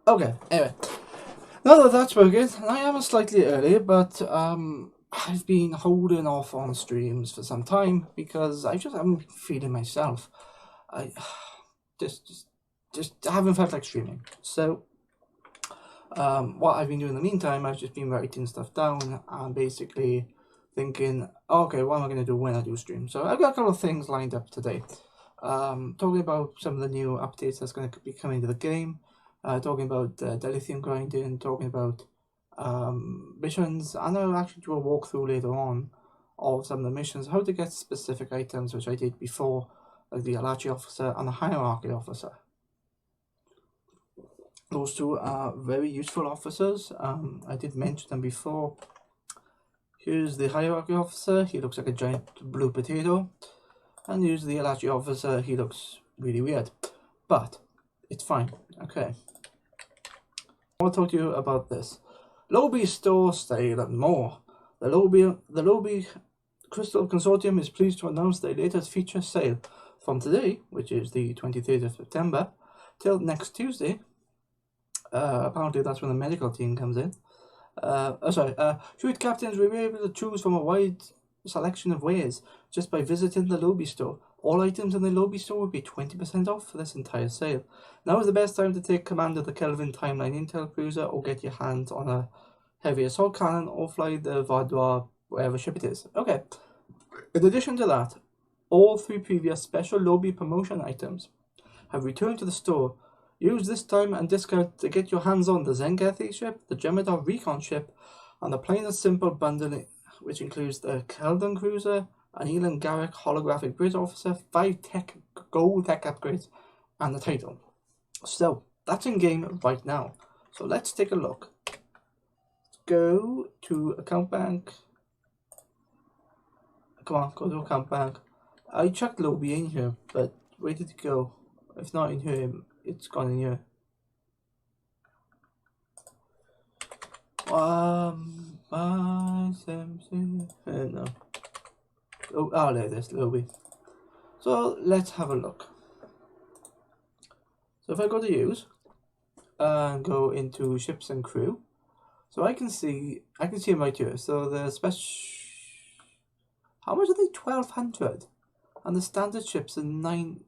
Okay, anyway. Now that that's working, I am slightly early, but I've been holding off on streams for some time because I just haven't been feeling myself. I just haven't felt like streaming. So what I've been doing in the meantime, I've just been writing stuff down and basically thinking, okay, what am I going to do when I do stream? So I've got a couple of things lined up today. Talking about some of the new updates that's going to be coming to the game. Talking about dilithium grinding, talking about missions, and I'll actually do a walkthrough later on of some of the missions, how to get specific items, which I did before, like the Alachi officer and the hierarchy officer. Those two are very useful officers. I did mention them before. Here's the hierarchy officer. He looks like a giant blue potato. And here's the Alachi officer. He looks really weird. But it's fine. Okay. I'll talk to you about this. Lobby store sale and more. The Lobby Crystal Consortium is pleased to announce their latest feature sale from today, which is the 23rd of September, till next Tuesday. Apparently that's when the medical team comes in. Shoot captains will be able to choose from a wide selection of wares just by visiting the Lobby store. All items in the Lobby store will be 20% off for this entire sale. Now is the best time to take command of the Kelvin Timeline Intel Cruiser or get your hands on a heavy assault cannon or fly the Vardwa, whatever ship it is. Okay. In addition to that, all 3 previous special Lobby promotion items have returned to the store. Use this time and discount to get your hands on the Zengathi ship, the Jemadar Recon ship, and the plain and simple bundle, which includes the Keldon Cruiser, an Elan Garrick holographic bridge officer, 5 gold tech upgrades, and the title. So that's in game right now. So let's take a look. Let's go to account bank. Come on, go to account bank. I checked Lobby in here, but where did it go? If not in here, it's gone in here. No. Oh, there it is, Lobby. So let's have a look. So if I go to use and go into ships and crew, so I can see them right here. So the special, how much are they? 1,200, and the standard ships are 9.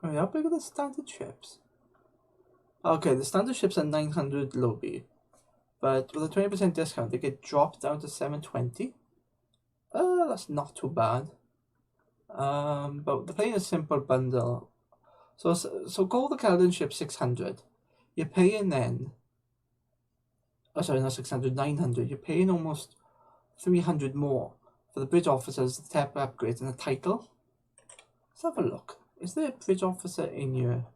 How big are the standard ships? Okay, the standard ships are 900 Lobby, but with a 20% discount, they get dropped down to 720. That's not too bad. But the plain and simple bundle. So call the Keldon ship 600. You're paying then. Oh, sorry, not 600, 900. You're paying almost 300 more for the bridge officers, the tech upgrades, and the title. Let's have a look. Is there a bridge officer in your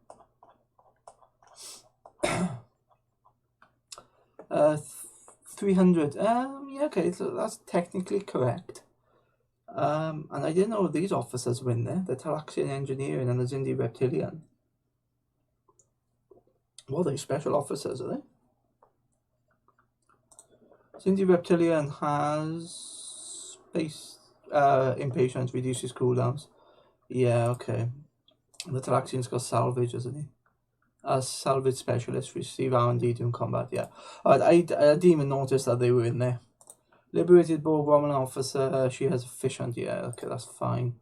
300? Yeah, okay, so that's technically correct. And I didn't know these officers were in there. The Talaxian Engineering and the Zindi Reptilian. Well, they're special officers, are they? Zindi Reptilian has space impatience, reduces cooldowns. Yeah, okay. The Talaxian's got salvage, isn't he? Salvage specialist, receive R&D during combat, yeah. I didn't even notice that they were in there. Liberated Borg Romulan officer, she has efficient, yeah, okay, that's fine.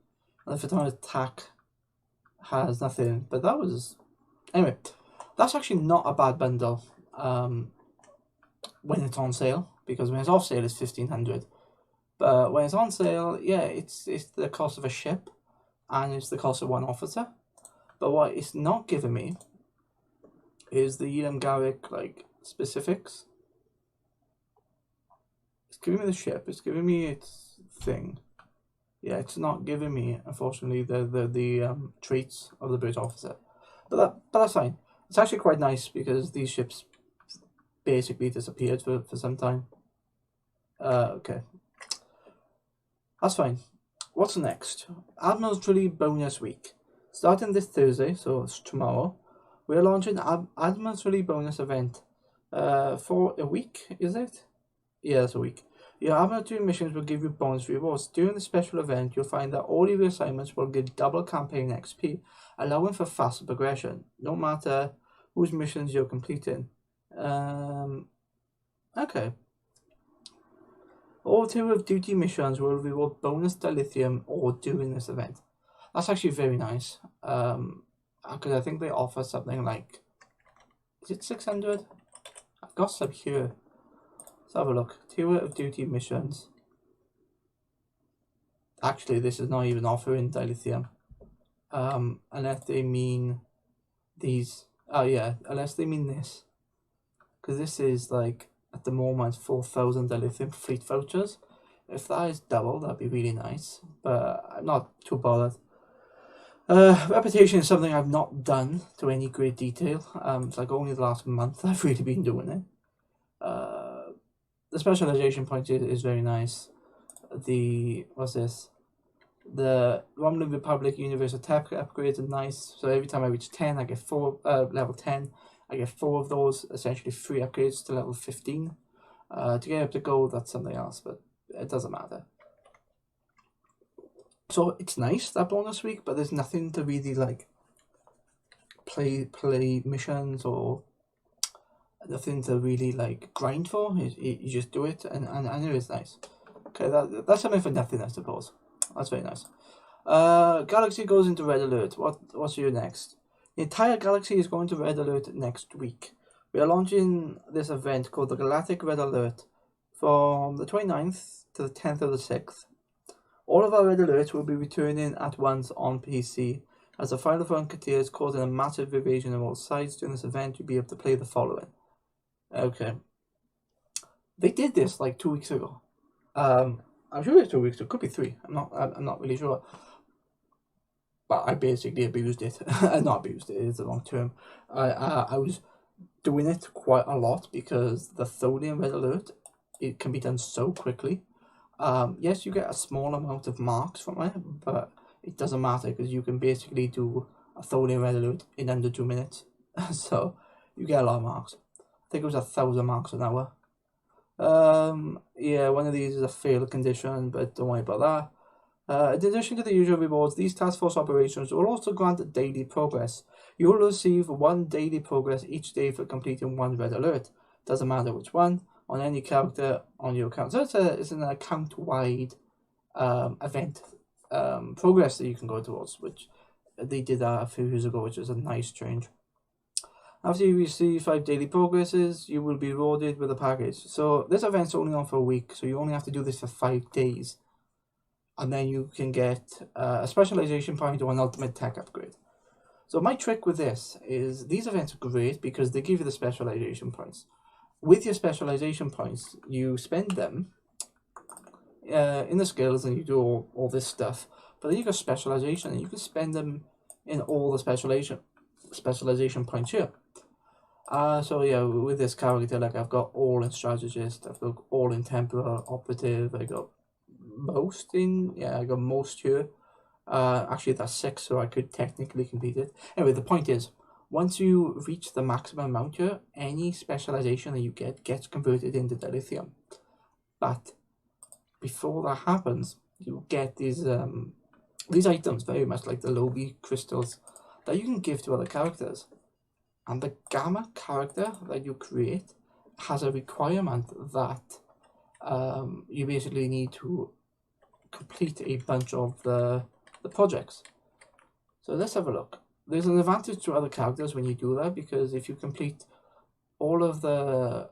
And the Photon attack has nothing, but that was... Anyway, that's actually not a bad bundle when it's on sale, because when it's off sale it's 1,500. But when it's on sale, yeah, it's the cost of a ship, and it's the cost of 1 officer. But what it's not giving me is the Elam Garrick, like, specifics. It's giving me the ship, it's giving me its thing. Yeah, it's not giving me, unfortunately, the traits of the bridge officer. But that's fine. It's actually quite nice because these ships basically disappeared for some time. Okay. That's fine. What's next? Admiral's Rally Bonus Week. Starting this Thursday, so it's tomorrow, we're launching Admiral's Rally Bonus event for a week, is it? Yeah, it's a week. Your Admiral 2 missions will give you bonus rewards. During the special event, you'll find that all of your assignments will give double campaign XP, allowing for faster progression. No matter whose missions you're completing. Okay. All tour of duty missions will reward bonus dilithium or during this event. That's actually very nice. Because I think they offer something like, is it 600? I've got some here. Let's have a look. Tour of duty missions. Actually, this is not even offering dilithium. Unless they mean these. Oh yeah, unless they mean this. Because this is like, at the moment, 4,000 dilithium fleet vouchers. If that is double, that'd be really nice. But I'm not too bothered. Reputation is something I've not done to any great detail. It's like only the last month I've really been doing it. The specialization point is very nice. What's this? The Romulan Republic Universal Tech upgrades are nice. So every time I reach 10, I get 4, level 10, I get 4 of those, essentially 3 upgrades to level 15. To get up to gold, that's something else, but it doesn't matter. So it's nice, that bonus week, but there's nothing to really like play missions or nothing to really like grind for. You just do it, and it is nice. Okay, that's something for nothing, I suppose. That's very nice. Galaxy goes into red alert. What's your next? The entire galaxy is going to red alert next week. We are launching this event called the Galactic Red Alert from the 29th to the 10th of the 6th. All of our red alerts will be returning at once on PC. As the final frontier is causing a massive evasion of all sides during this event, you'll be able to play the following. Okay. They did this like 2 weeks ago. I'm sure it's 2 weeks ago. It could be 3. I'm not really sure. But I basically abused it. Not abused it, it's the wrong term. I was doing it quite a lot because the Tholian red alert, it can be done so quickly. Yes, you get a small amount of marks from it, but it doesn't matter because you can basically do a Tholian red alert in under 2 minutes. So you get a lot of marks. I think it was 1,000 marks an hour. Yeah, one of these is a failed condition, but don't worry about that. In addition to the usual rewards, these task force operations will also grant daily progress. You will receive 1 daily progress each day for completing 1 red alert. Doesn't matter which one, on any character on your account. So it's an account-wide event progress that you can go towards, which they did that a few years ago, which is a nice change. After you receive 5 daily progresses, you will be rewarded with a package. So this event's only on for a week, so you only have to do this for 5 days. And then you can get a specialization point or an ultimate tech upgrade. So my trick with this is these events are great because they give you the specialization points. With your specialization points, you spend them in the skills and you do all this stuff. But then you got specialization and you can spend them in all the specialization points here. So yeah, with this character, like I've got all in strategist, I've got all in temporal operative, I got most here. Actually that's 6, so I could technically complete it. Anyway, the point is, once you reach the maximum amount here, any specialization that you get gets converted into dilithium. But before that happens, you get these items, very much like the Lobi crystals, that you can give to other characters. And the Gamma character that you create has a requirement that you basically need to complete a bunch of the projects. So let's have a look. There's an advantage to other characters when you do that, because if you complete all of the,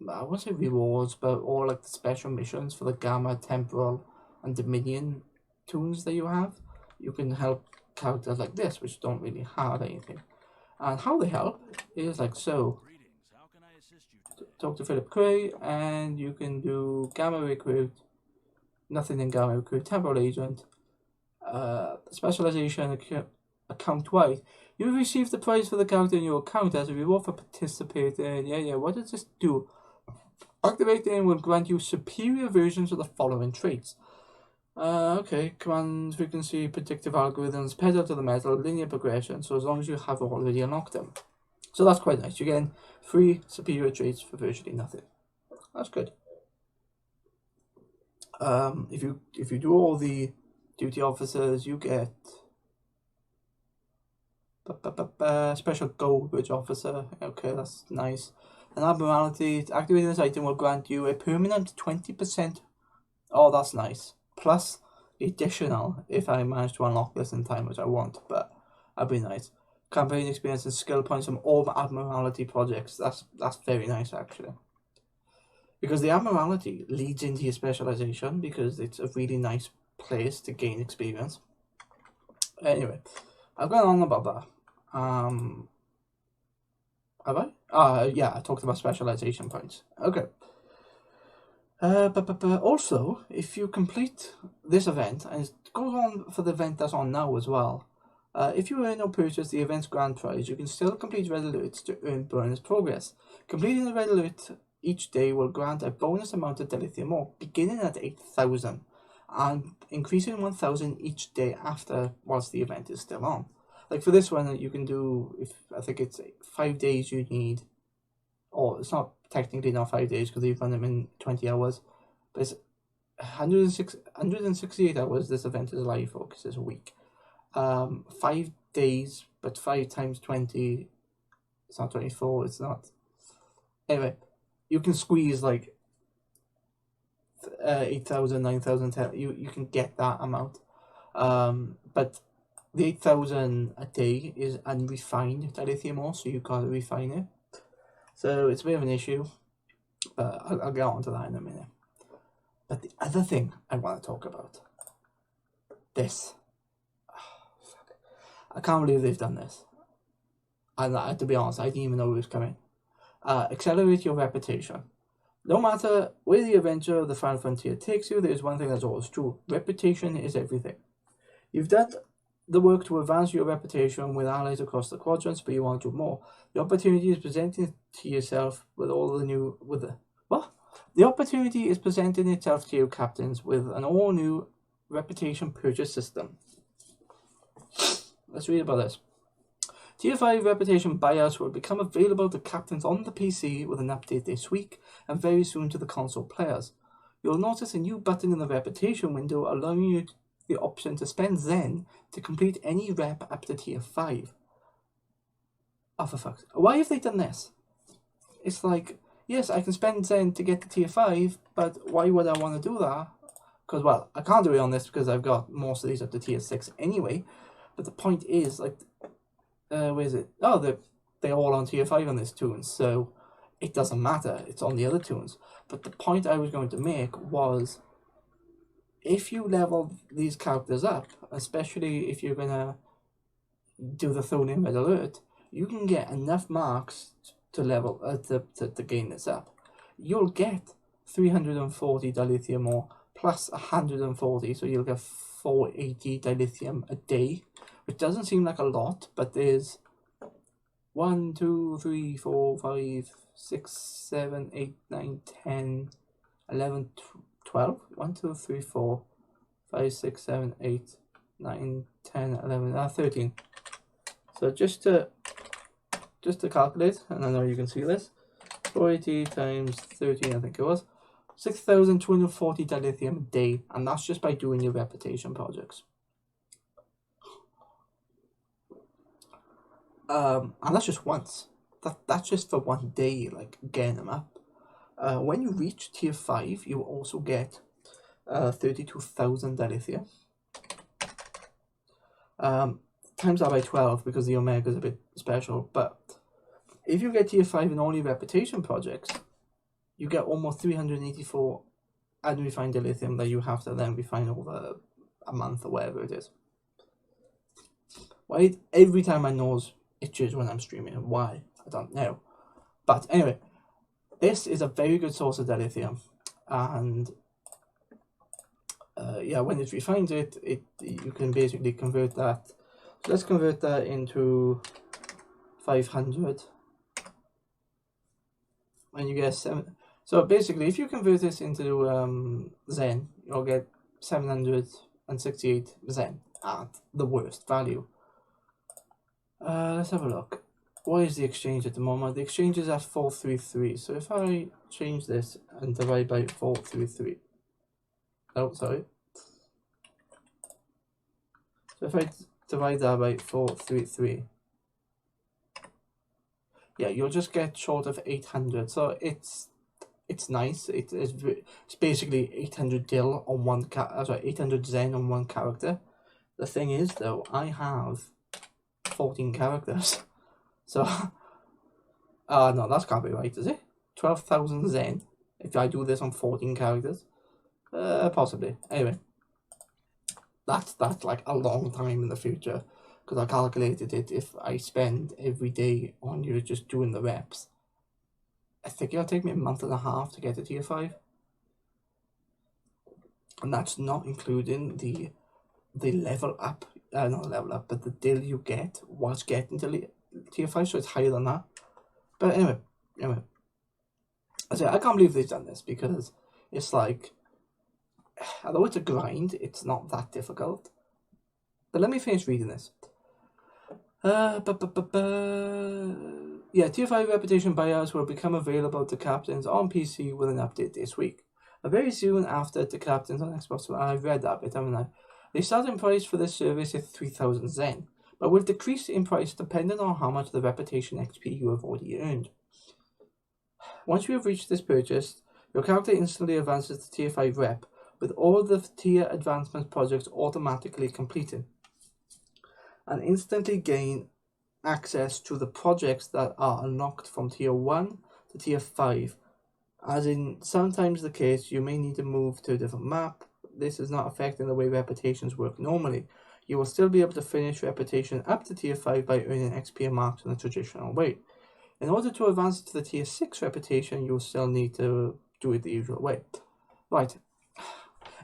I won't say rewards, but all like the special missions for the Gamma, Temporal, and Dominion tunes that you have, you can help characters like this, which don't really have anything. And how they help is like so. Talk to Philip Cray, and you can do Gamma Recruit, nothing in Gamma Recruit, Temporal Agent, specialization account-wide. You receive the prize for the character in your account as a reward for participating. Yeah, what does this do? Activating will grant you superior versions of the following traits. Okay, command frequency, predictive algorithms, pedal to the metal, linear progression, so as long as you have already unlocked them. So that's quite nice. You're getting 3 superior traits for virtually nothing. That's good. If you do all the duty officers, you get Special Gold Bridge Officer. Okay, that's nice. An abnormality. Activating this item will grant you a permanent 20%. Oh, that's nice. Plus additional if I manage to unlock this in time, which I won't, but that'd be nice. Campaign experience and skill points from all the Admiralty projects. That's very nice actually. Because the Admiralty leads into your specialization because it's a really nice place to gain experience. Anyway, I've gone on about that. Have I? Yeah, I talked about specialization points. Okay. Also, if you complete this event, and it goes on for the event that's on now as well, if you earn or purchase the event's grand prize, you can still complete red alerts to earn bonus progress. Completing the red alert each day will grant a bonus amount of dilithium ore, beginning at 8,000, and increasing 1,000 each day after, whilst the event is still on. Like for this one, you can do, if I think it's 5 days you need, or it's not technically not 5 days because you've run them in 20 hours, but it's 168 hours this event is live for because it's a week. 5 days, but 5 times 20, it's not 24, it's not. Anyway, you can squeeze like 8,000, 9,000, you can get that amount. But the 8,000 a day is unrefined dilithium ore, so you've got to refine it. So it's a bit of an issue, but I'll get on to that in a minute. But the other thing I want to talk about, this. I can't believe they've done this. And to be honest, I didn't even know it was coming. Accelerate your reputation. No matter where the adventure of the Final Frontier takes you, there's one thing that's always true. Reputation is everything. You've done the work to advance your reputation with allies across the quadrants, but you want to do more. The opportunity is presenting to yourself with all the new... The opportunity is presenting itself to your captains with an all-new reputation purchase system. Let's read about this. Tier 5 reputation buyouts will become available to captains on the PC with an update this week, and very soon to the console players. You'll notice a new button in the reputation window allowing you the option to spend Zen to complete any rep up to tier 5. Oh, for fuck's sake. Why have they done this? It's like, yes, I can spend Zen to get to tier 5, but why would I want to do that? Because, well, I can't do it on this because I've got most of these up to tier 6 anyway. But the point is, like, where is it? Oh, they're all on tier 5 on this tune, so it doesn't matter. It's on the other tunes. But the point I was going to make was, if you level these characters up, especially if you're going to do the thrown in red alert, you can get enough marks to level to gain this up. You'll get 340 dilithium ore plus 140, so you'll get 480 dilithium a day, which doesn't seem like a lot, but there's 1, 2, 3, 4, 5, 6, 7, 8, 9, 10, 11, 12, 1, 2, 3, 4, 5, 6, 7, 8, 9, 10, 11, 13. So just to calculate, and I know you can see this, 480 times 13, I think it was, 6,240 dilithium a day, and that's just by doing your reputation projects. And that's just once. That's just for one day, like getting them up. When you reach tier 5, you will also get 32,000 dilithium. Times that by 12 because the Omega is a bit special, but if you get tier 5 in all your reputation projects, you get almost 384 unrefined dilithium that you have to then refine over a month or whatever it is. Why every time my nose itches when I'm streaming? Why? I don't know. But anyway, this is a very good source of dilithium, and yeah, when it refines it, you can basically convert that. So let's convert that into 500, and you get 7. So basically, if you convert this into Zen, you'll get 768 Zen at the worst value. Let's have a look. What is the exchange at the moment? The exchange is at 433. So if I change this and divide by 433. Oh, sorry. So if I divide that by 433, yeah, you'll just get short of 800. So it's nice. It's basically 800 dil on one 800 zen on one character. The thing is, though, I have 14 characters, so no, that can't be right, is it? 12,000 zen if I do this on 14 characters, possibly. Anyway, that's like a long time in the future, because I calculated it. If I spend every day on you just doing the reps, I think it'll take me a month and a half to get to tier 5. And that's not including the level up, not level up, but the deal you get whilst getting to tier 5, so it's higher than that. But anyway, I can't believe they've done this, because it's like, although it's a grind, it's not that difficult. But let me finish reading this. Yeah, tier 5 reputation buyouts will become available to captains on PC with an update this week. Very soon after the captains on Xbox One, I've read that bit, haven't I? The starting price for this service is 3,000 zen, but will decrease in price depending on how much of the reputation XP you have already earned. Once you have reached this purchase, your character instantly advances to tier 5 rep, with all the tier advancement projects automatically completed, and instantly gain access to the projects that are unlocked from tier 1 to tier 5. As in sometimes the case, you may need to move to a different map. This is not affecting the way reputations work normally. You will still be able to finish reputation up to tier 5 by earning XP and marks in a traditional way. In order to advance to the tier 6 reputation, you will still need to do it the usual way. Right.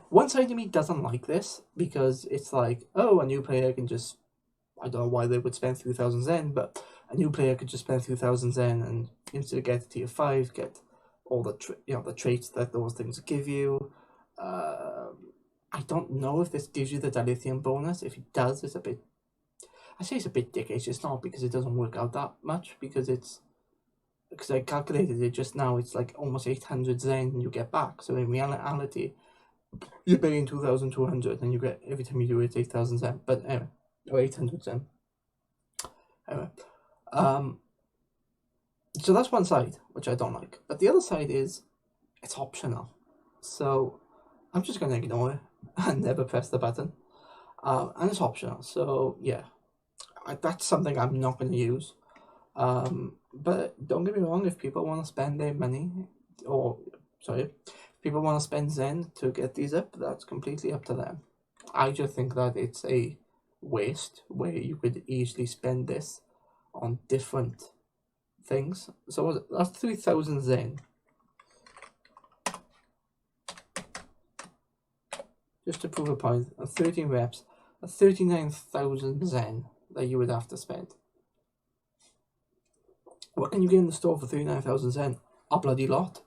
One side of me doesn't like this, because it's like, oh, a new player can just, I don't know why they would spend 3,000 zen, but a new player could just spend 3,000 zen and instantly get to tier 5, get all the the traits that those things give you. I don't know if this gives you the dilithium bonus. If it does, it's a bit, I say it's a bit dickish. It's not, because it doesn't work out that much, because I calculated it just now. It's like almost 800 zen you get back. So in reality, you're paying 2,200 and you get, every time you do it, 8,000 zen. But anyway, or 800 zen. Anyway, so that's one side, which I don't like. But the other side is, it's optional. So I'm just going to ignore it and never press the button. And it's optional. So yeah, that's something I'm not going to use. But don't get me wrong, if people want to spend their money, if people want to spend zen to get these up, that's completely up to them. I just think that it's a waste where you could easily spend this on different things. So that's 3,000 zen. Just to prove a point, 13 reps, 39,000 zen that you would have to spend. What can you get in the store for 39,000 zen? A bloody lot.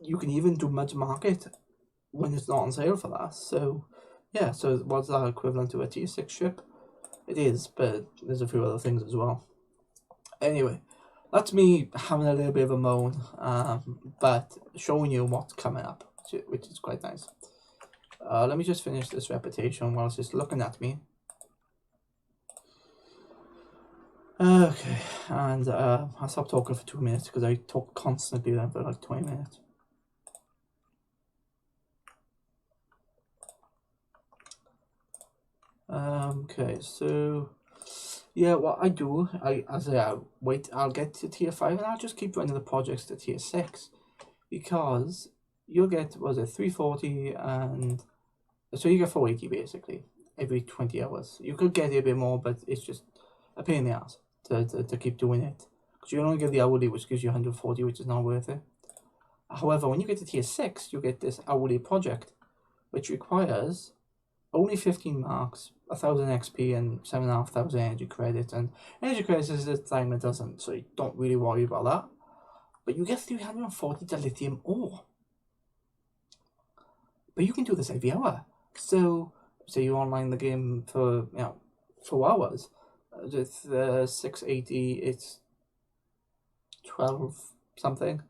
You can even do Mud's Market when it's not on sale for that. So yeah, so what's that equivalent to a tier 6 ship? It is, but there's a few other things as well. Anyway, that's me having a little bit of a moan, but showing you what's coming up, which is quite nice. Let me just finish this reputation while it's just looking at me. Okay, and I'll stop talking for 2 minutes, because I talk constantly then for like 20 minutes. Okay, so yeah, what I do, I'll get to tier 5 and I'll just keep running the projects to tier 6, because you'll get, 340, and so you get 480 basically every 20 hours. You could get a bit more, but it's just a pain in the ass to keep doing it, because you only get the hourly, which gives you 140, which is not worth it. However, when you get to tier 6, you get this hourly project, which requires only 15 marks, 1,000 XP, and 7,500 energy credits. And energy credits is the time it doesn't, so you don't really worry about that. But you get 340 dilithium ore. But you can do this every hour. So, say you online the game for 4 hours. With 680, it's 12 something.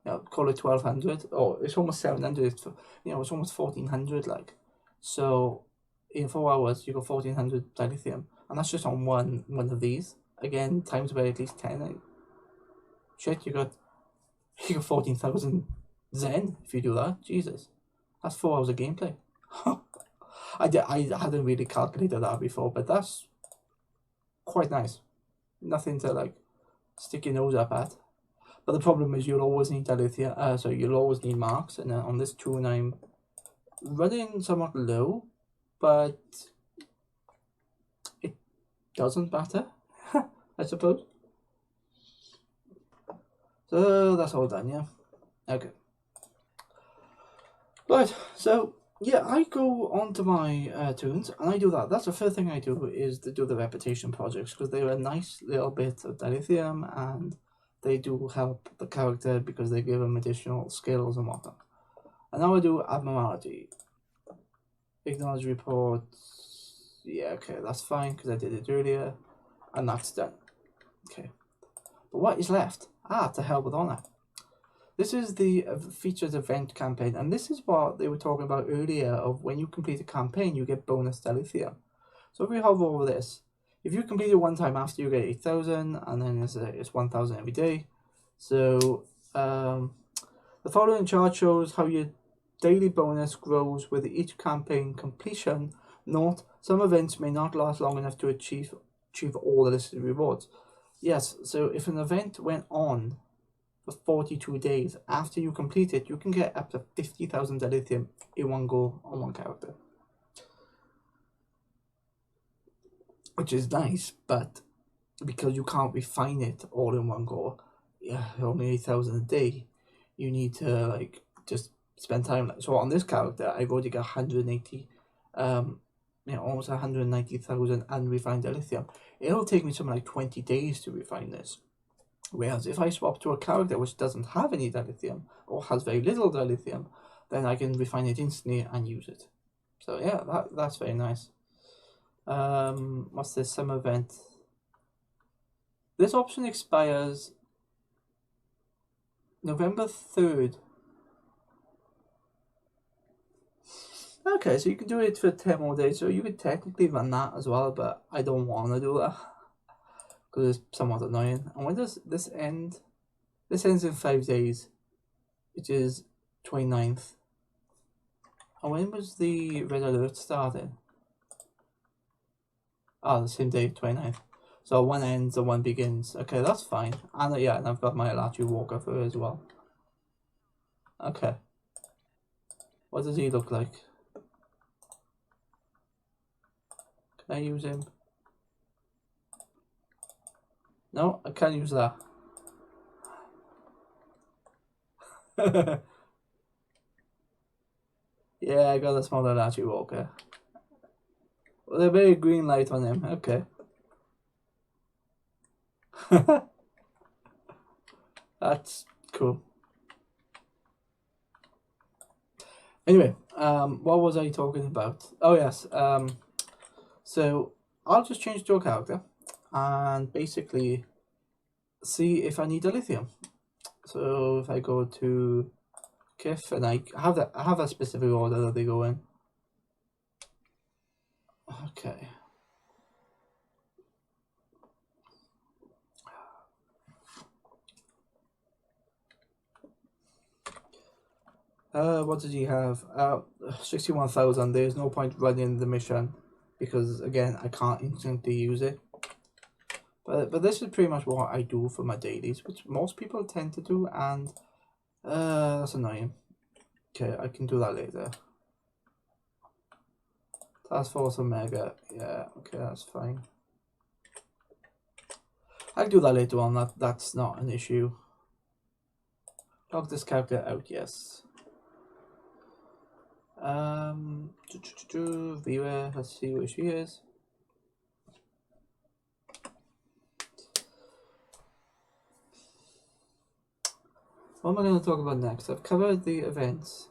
Call it 1,200. Oh, it's almost 700. It's almost 1,400. Like, so in 4 hours you got 1,400 dilithium, and that's just on one of these. Again, times by at least 10. Shit, you got 14,000 Zen if you do that. Jesus, that's 4 hours of gameplay. I hadn't really calculated that before, but that's quite nice. Nothing to like stick your nose up at. But the problem is you'll always need dilithium. So you'll always need marks, and on this tune I'm running somewhat low, but it doesn't matter, I suppose. So that's all done, yeah. Okay. Right, so yeah, I go onto my tunes and I do that. That's the first thing I do, is to do the reputation projects, because they're a nice little bit of dilithium and they do help the character because they give them additional skills and whatnot. And now I do abnormality. Acknowledge report. Yeah, okay, that's fine because I did it earlier. And that's done. Okay. But what is left? To hell with honor. This is the featured event campaign, and this is what they were talking about earlier, of when you complete a campaign, you get bonus dilithium. So if we hover over this, if you complete it one time after, you get 8,000, and then it's 1,000 every day. So the following chart shows how your daily bonus grows with each campaign completion. Note, some events may not last long enough to achieve all the listed rewards. Yes, so if an event went on for 42 days, after you complete it, you can get up to 50,000 dilithium in one go on one character. Which is nice, but because you can't refine it all in one go, yeah, only 8,000 a day, you need to like just spend time. So on this character, I've already got 180, almost 190,000 unrefined dilithium. It'll take me something like 20 days to refine this. Whereas if I swap to a character which doesn't have any dilithium or has very little dilithium, then I can refine it instantly and use it. So yeah, that's very nice. What's this? Some event. This option expires November 3rd. Okay, so you can do it for 10 more days, so you could technically run that as well, but I don't want to do that because it's somewhat annoying. And when does this end? This ends in 5 days, which is 29th. And when was the red alert starting? The same day, 29th. So one ends and one begins. Okay, that's fine. And yeah, and I've got my Alachi Walker for her as well. Okay. What does he look like? Can I use him? No, I can't use that. Yeah, I got a small Alachi Walker. Well, a very green light on him. Okay. That's cool. Anyway, what was I talking about? Oh yes, so I'll just change to a character and basically see if I need dilithium. So if I go to Kif and I have a specific order that they go in. Okay. What did he have? 61,000. There's no point running the mission because again I can't instantly use it. But this is pretty much what I do for my dailies, which most people tend to do, and that's annoying. Okay, I can do that later. Task Force Omega, yeah, okay, that's fine. I can do that later on. That's not an issue. Log this character out, yes. Viewer, let's see where she is. What am I going to talk about next? I've covered the events.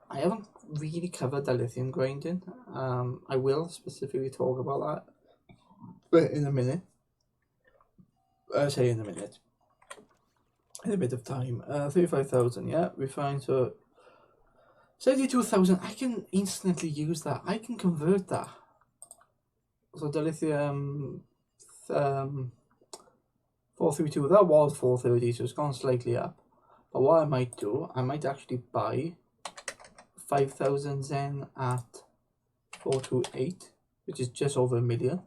I haven't really covered dilithium grinding. I will specifically talk about that, but in a minute. I say in a minute. In a bit of time. 35,000, yeah, refined. So 72,000. I can instantly use that. I can convert that. So dilithium 432. That was 430, so it's gone slightly up. But what I might do, I might actually buy 5,000 Zen at 428, which is just over a million.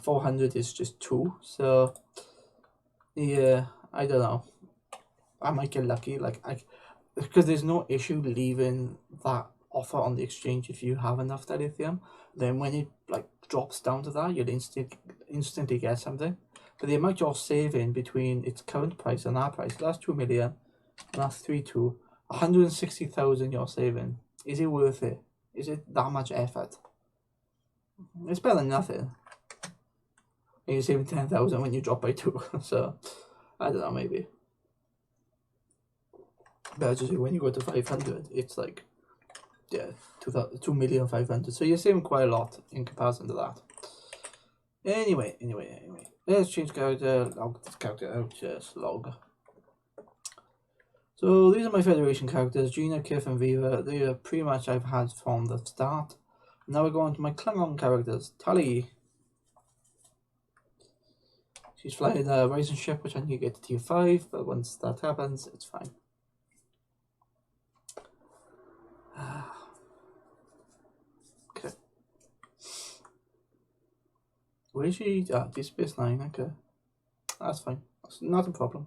400 is just 2, so yeah, I don't know. I might get lucky, because there's no issue leaving that offer on the exchange if you have enough dilithium. Then when it drops down to that, you'll instantly get something. But the amount you're saving between its current price and our price, that's 2 million, and that's 3.2, 160,000 you're saving. Is it worth it? Is it that much effort? It's better than nothing. And you're saving 10,000 when you drop by 2. So I don't know, maybe. But just when you go to 500, it's like, yeah, 2,500,000. So you're saving quite a lot in comparison to that. Anyway. Let's change character, log this character out, just log. So these are my Federation characters, Gina, Kif and Viva. They are pretty much I've had from the start. Now we're going to my Klingon characters. Tali. She's flying a Rising ship, which I need to get to tier 5, but once that happens, it's fine. Okay. Where is she? Ah, Deep Space Nine, okay. That's fine. That's not a problem.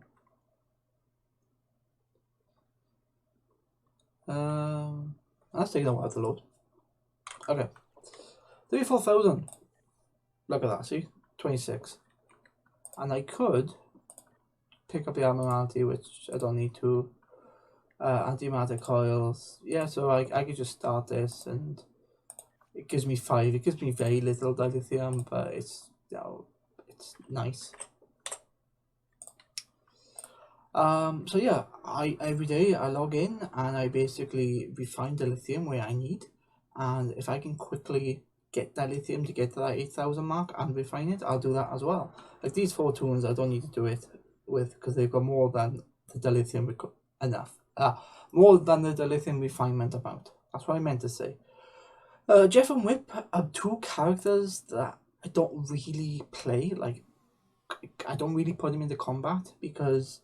That's taking a while to load. Okay. 34,000. Look at that, see? 26. And I could pick up the Admiralty, which I don't need to. Antimatter coils. Yeah, so I could just start this, and it gives me 5. It gives me very little dilithium, but it's, you know, it's nice. So yeah, every day I log in and I basically refine dilithium where I need, and if I can quickly get dilithium to get to that 8,000 mark and refine it, I'll do that as well. Like these 4 tunes, I don't need to do it with because they've got more than the dilithium more than the dilithium refinement amount. That's what I meant to say. Jeff and Whip are 2 characters that I don't really play. Like, I don't really put them into combat because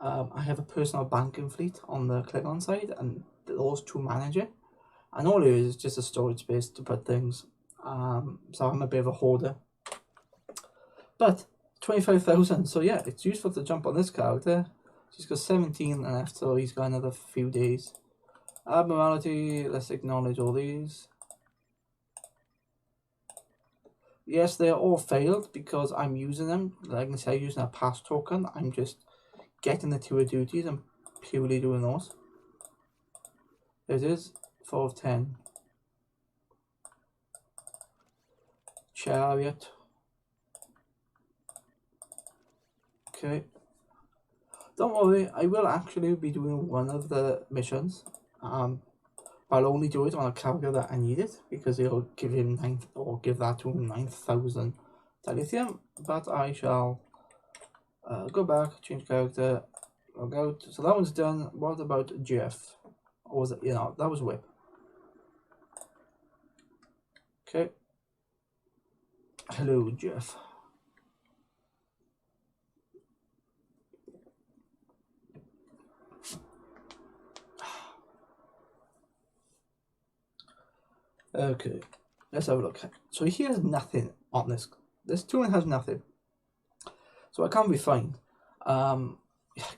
I have a personal banking fleet on the Klingon side, and those 2 manage it. And all it is just a storage space to put things. So I'm a bit of a hoarder. But 25,000, so yeah, it's useful to jump on this character. She's got 17 left, so he's got another few days. Admiralty, let's acknowledge all these. Yes, they are all failed because I'm using them. Like I say, using a pass token. I'm just getting the tour duties and purely doing those. There it is, 4 of 10. Chariot. Okay. Don't worry, I will actually be doing one of the missions. I'll only do it on a character that I need it because it'll give him give that to him 9,000 dilithium. But I shall go back, change character, log out. So that one's done. What about Jeff? Or was it, that was Whip. Okay. Hello, Jeff. Okay, let's have a look. So he has nothing on this. This tune has nothing. So I can't refine. Can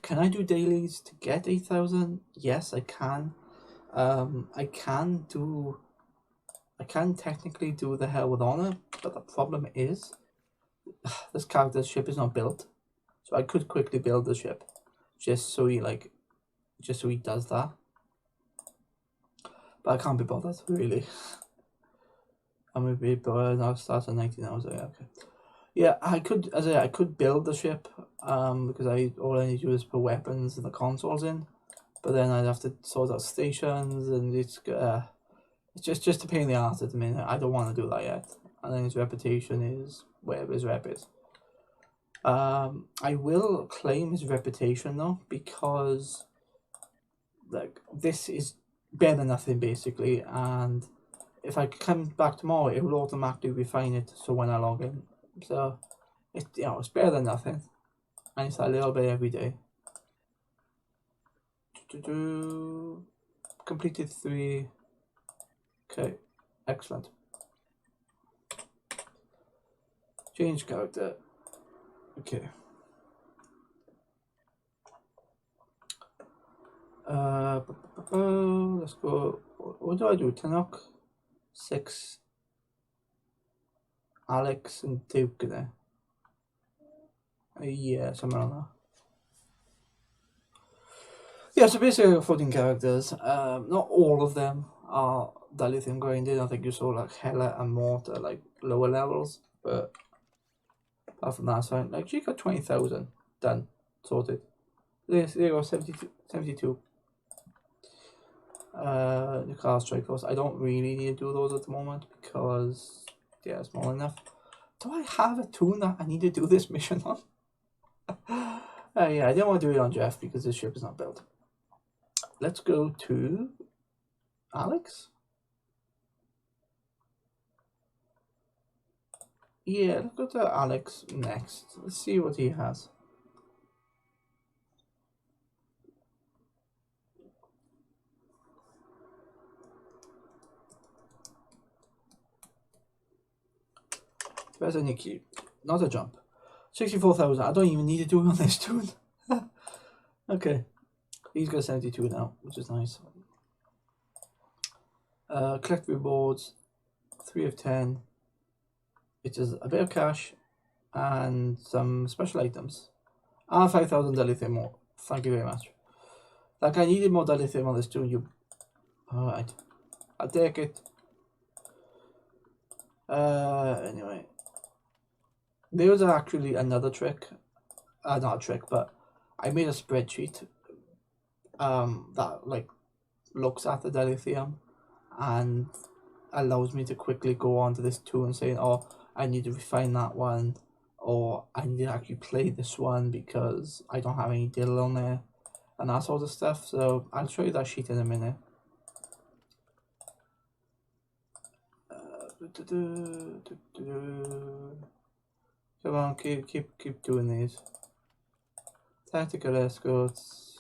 I do dailies to get 8,000? Yes, I can. I can technically do the Hell with Honor, but the problem is this character's ship is not built. So I could quickly build the ship just so he does that. But I can't be bothered, really. I'm gonna be bothered now. Starts at 19 hours. Okay. Yeah, I could build the ship. Because all I need to do is put weapons and the consoles in. But then I'd have to sort out stations, and it's just a pain in the ass at the minute. I don't want to do that yet. And then his reputation is whatever his rep is. I will claim his reputation though, because this is better than nothing basically, and if I come back tomorrow, it will automatically refine it. So when I log in, so It's better than nothing. And it's a little bit every day. Completed 3. Okay, excellent. Change character. Okay. Let's go. What do I do? Tanok, 6, Alex, and Duke there. Yeah, something like that. Yeah, so basically 14 characters. Not all of them are dilithium grinded. I think you saw like Hella and Mortar, like lower levels, but apart from that, so like she got 20,000 done, sorted. There you go, 72. New car strike force. I don't really need to do those at the moment because they are small enough. Do I have a tune that I need to do this mission on? Yeah, I didn't want to do it on Jeff because his ship is not built. Let's go to Alex. Yeah, let's go to Alex next. Let's see what he has. Where's a Nikki? Not a jump. 64,000. I don't even need to do it on this tune. Okay. He's got 72 now, which is nice. Collect rewards. 3 of 10. It is a bit of cash and some special items. And 5,000 dilithium more. Thank you very much. Like, I needed more dilithium on this tune. Alright. I'll take it. Anyway. There's actually another trick. Not a trick, but I made a spreadsheet that like looks at the dilithium and allows me to quickly go onto this tool and saying, oh, I need to refine that one, or I need to actually play this one because I don't have any dill on there, and that sort of stuff. So I'll show you that sheet in a minute. Come on, keep doing these. Tactical escorts.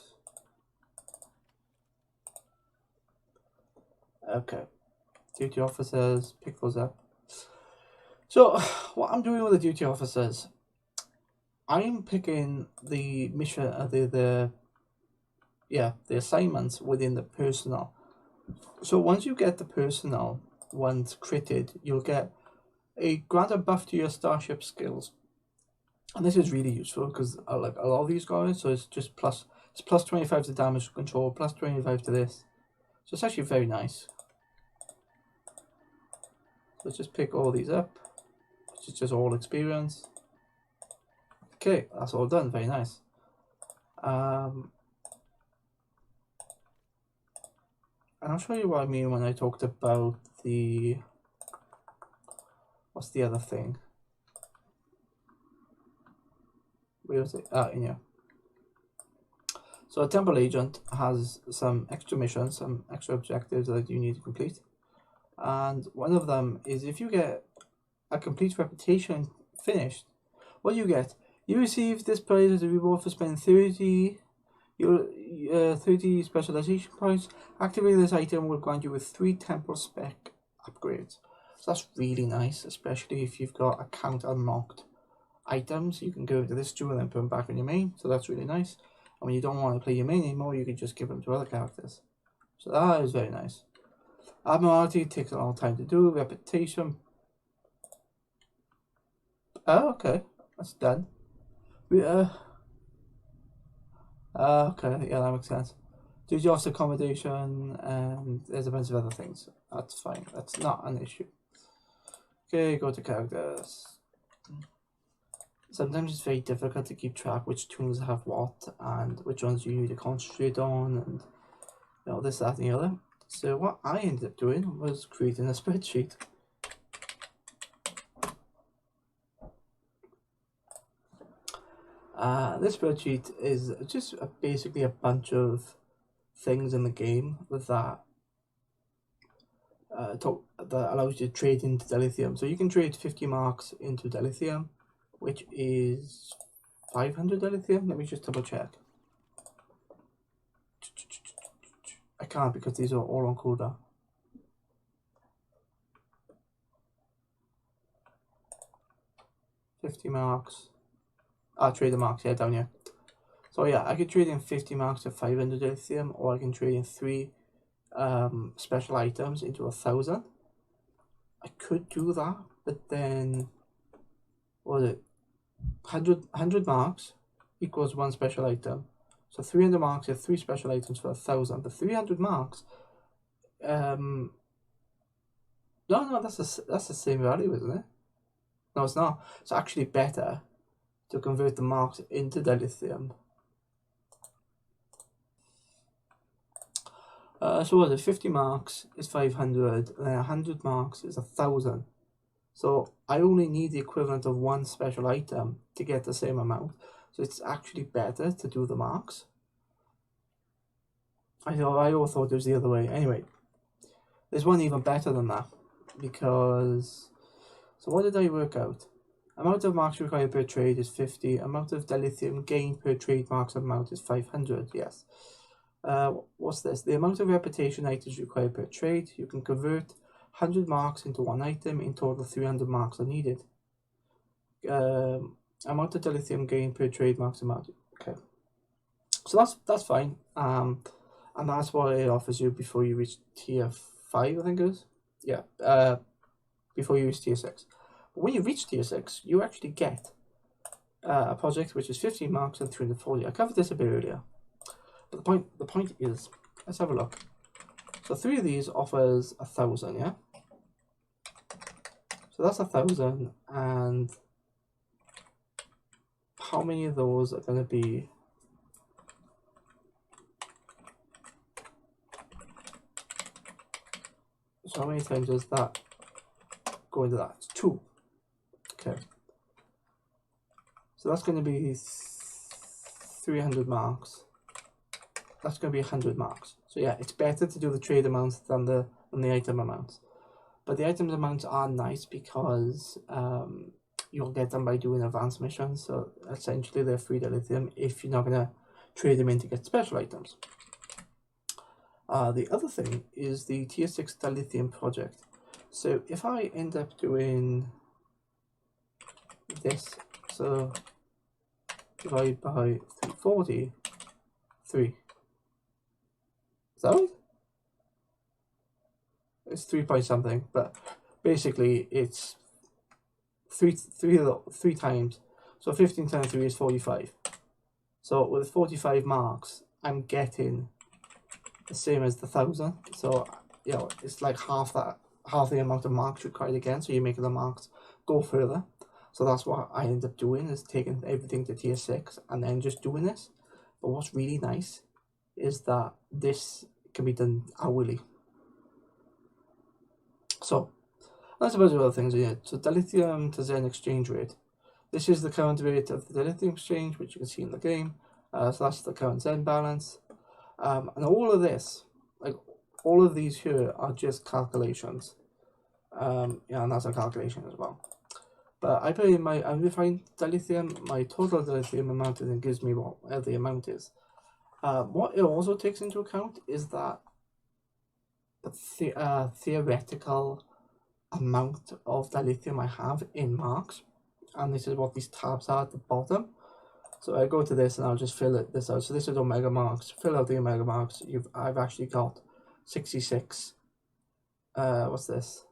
Okay. Duty officers, pick those up. So, what I'm doing with the duty officers, I'm picking the mission, the assignments within the personnel. So once you get the personnel, once critted, you'll get a granted buff to your starship skills. And this is really useful because I like a lot of these guys, so it's just plus 25 to damage control, plus 25 to this. So it's actually very nice. Let's just pick all these up, which is just all experience. Okay, that's all done, very nice. And I'll show you what I mean when I talked about the, what's the other thing? Where is it? In here. So a temple agent has some extra missions, some extra objectives that you need to complete. And one of them is if you get a complete reputation finished, what do you get? You receive this prize as a reward for spending 30 specialization points. Activating this item will grant you with 3 temple spec upgrades. So that's really nice, especially if you've got account unlocked items. You can go to this jewel and put them back on your main, so that's really nice. And when you don't want to play your main anymore, you can just give them to other characters. So that is very nice. Admiralty takes a long time to do. Reputation. Oh, okay. That's done. Okay, yeah, that makes sense. Duty officer accommodation, and there's a bunch of other things. That's fine. That's not an issue. Okay, go to characters. Sometimes it's very difficult to keep track which tools have what and which ones you need to concentrate on, and you know, this, that, and the other. So what I ended up doing was creating a spreadsheet. This spreadsheet is just basically a bunch of things in the game that allows you to trade into dilithium. So you can trade 50 marks into dilithium, which is 500 dilithium. Let me just double check. I can't because these are all on cooldown. $50 marks. Trade the marks, yeah, down here. So yeah, I could trade in 50 marks to 500 dilithium, or I can trade in 3 special items into 1,000. I could do that, but then what is it? 100 marks equals 1 special item. So 300 marks is 3 special items for 1,000. But 300 marks, no, that's the same value, isn't it? No, it's not. It's actually better to convert the marks into dilithium. So what is it? 50 marks is 500, and then 100 marks is 1,000. So I only need the equivalent of 1 special item to get the same amount. So it's actually better to do the marks. I always thought it was the other way. Anyway, there's one even better than that, because, so what did I work out? Amount of marks required per trade is 50. Amount of dilithium gained per trade marks amount is 500, yes. What's this? The amount of reputation items required per trade. You can convert 100 marks into 1 item. In total, 300 marks are needed. Amount of dilithium gained per trade marks amount. Okay, so that's fine. And that's what it offers you before you reach tier 5, I think it is. Yeah. Before you reach tier 6. But when you reach tier 6, you actually get a project which is 15 marks and 340. I covered this a bit earlier. But the point is, let's have a look. So 3 of these offers 1,000, yeah? So that's 1,000, and how many of those are going to be? So how many times does that go into that? It's 2. Okay. So that's going to be 300 marks. That's going to be 100 marks. So yeah, it's better to do the trade amounts than the item amounts. But the item amounts are nice because you'll get them by doing advanced missions. So essentially they're free dilithium if you're not going to trade them in to get special items. The other thing is the tier 6 dilithium project. So if I end up doing this, so divide by 340, 3. Is that right? It's 3 point something, but basically it's 3 times. So 15 times 3 is 45. So with 45 marks, I'm getting the same as the 1,000. So you know, it's like half the amount of marks required again. So you're making the marks go further. So that's what I end up doing, is taking everything to tier 6 and then just doing this. But what's really nice is that this can be done hourly. So that's a bunch of other things here. So dilithium to Zen exchange rate. This is the current rate of the dilithium exchange, which you can see in the game. So that's the current Zen balance. And all of this, like all of these here, are just calculations. Yeah, and that's a calculation as well. But I put in my unrefined dilithium, my total dilithium amount, and it gives me what the amount is. What it also takes into account is that the theoretical amount of dilithium I have in marks, and this is what these tabs are at the bottom. So I go to this and I'll just fill this out. So this is omega marks. Fill out the omega marks. I've actually got 66. What's this?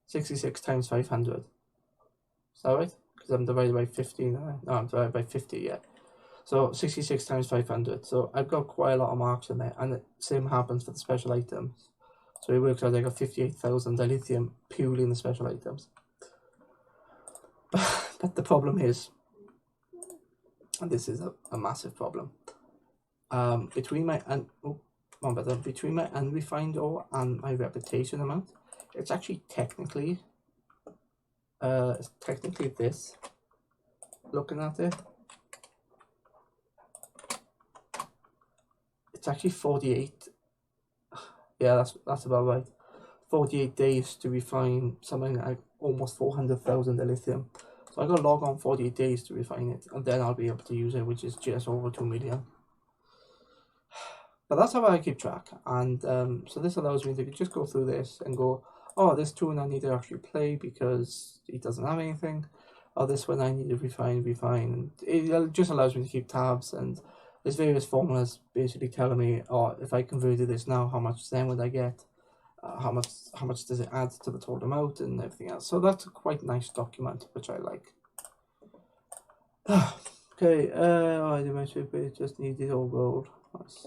66 times 500. Is that right? Because I'm divided by 15. No, I'm divided by 50, yeah. So 66 times 500. So I've got quite a lot of marks in there. And the same happens for the special items. So it works out I got 58,000 dilithium purely in the special items. But the problem is, and this is a massive problem, between my unrefined ore and my reputation amount, it's actually technically this. Looking at it, it's actually 48. Yeah, that's about right. 48 days to refine something almost 400,000 dilithium. So I got to log on 48 days to refine it, and then I'll be able to use it, which is just over 2 million. But that's how I keep track, and so this allows me to just go through this and go, oh, this tune I need to actually play because it doesn't have anything. Oh, this one I need to refine. And it just allows me to keep tabs, and there's various formulas basically telling me, oh, if I converted this now, how much then would I get? How much does it add to the total amount and everything else. So that's a quite nice document, which I like. Okay, I did my trip, it just needed all gold. Nice.